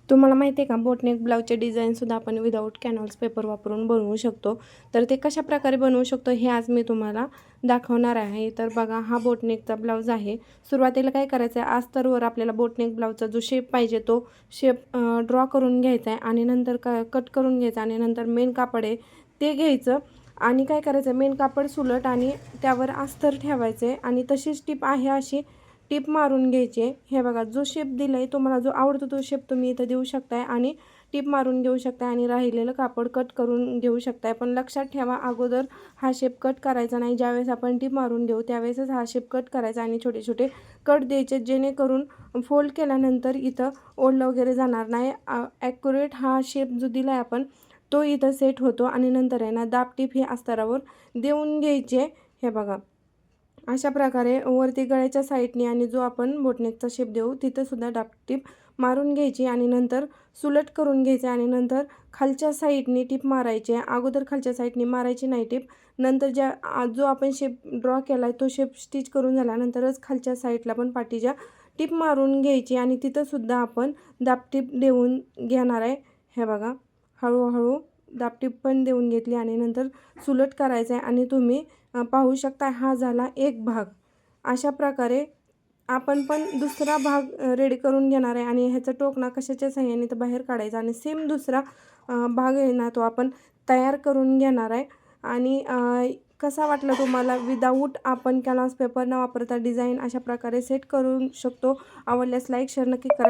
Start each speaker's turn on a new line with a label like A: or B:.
A: तुम्हाला माहिती आहे का, बोटनेक ब्लाऊजचे डिझाईनसुद्धा आपण विदाऊट कॅनव्हास पेपर वापरून बनवू शकतो. तर ते कशाप्रकारे बनवू शकतो हे आज मी तुम्हाला दाखवणार आहे. तर बघा, हा बोटनेकचा ब्लाऊज आहे. सुरुवातीला काय करायचं आहे, अस्तरवर आपल्याला बोटनेक ब्लाऊजचा जो शेप पाहिजे तो शेप ड्रॉ करून घ्यायचा आहे आणि नंतर कट करून घ्यायचा आणि नंतर मेन कापड आहे ते घ्यायचं आणि काय करायचं, मेन कापड सुलट आणि त्यावर अस्तर ठेवायचे आणि तशीच टीप आहे अशी टीप मारून घ्यायची. हे बघा, जो शेप दिला आहे तुम्हाला जो आवडतो तो शेप तुम्ही इथं देऊ शकताय आणि टीप मारून घेऊ शकताय आणि राहिलेलं कापड कट करून घेऊ शकताय. पण लक्षात ठेवा, अगोदर हा शेप कट करायचा नाही. ज्यावेळेस आपण टीप मारून घेऊ त्यावेळेसच हा शेप कट करायचा आणि छोटे छोटे कट द्यायचे, जेणेकरून फोल्ड केल्यानंतर इथं ओढलं वगैरे जाणार नाही. ॲक्युरेट हा शेप जो दिला आहे आपण तो इथं सेट होतो आणि नंतर आहे ना, दाब टीप ही अस्तरावर देऊन घ्यायची. हे बघा, अशा प्रकारे वरती गळ्याच्या साईडने आणि जो आपण बोटनेकचा शेप देऊ तिथंसुद्धा टीप मारून घ्यायची आणि नंतर सुलट करून घ्यायचे आणि नंतर खालच्या साईडने टीप मारायची. अगोदर खालच्या साईडने मारायची नाही टीप, नंतर जो आपण शेप ड्रॉ केला आहे तो शेप स्टिच करून झाल्यानंतरच खालच्या साईडला पण पाठीच्या टीप मारून घ्यायची आणि तिथंसुद्धा आपण दाबटीप देऊन घेणार आहे. हे बघा, हळूहळू दाबटीप पण देऊन घेतली आणि नंतर सुलट करायचं आहे आणि तुम्ही पाहू शकता हा झाला एक भाग. अशा प्रकारे आपण पण दुसरा भाग रेडी करून घेणार आहे आणि ह्याचं टोक कशाच्या सहाय्याने तर बाहेर काढायचं आणि सेम दुसरा भाग आहे ना तो आपण तयार करून घेणार आहे. आणि कसा वाटला तुम्हाला, विदाऊट आपण कॅनव्हास पेपर न वापरता डिझाईन अशा प्रकारे सेट करू शकतो. आवडल्यास लाईक शेअर नक्की करा.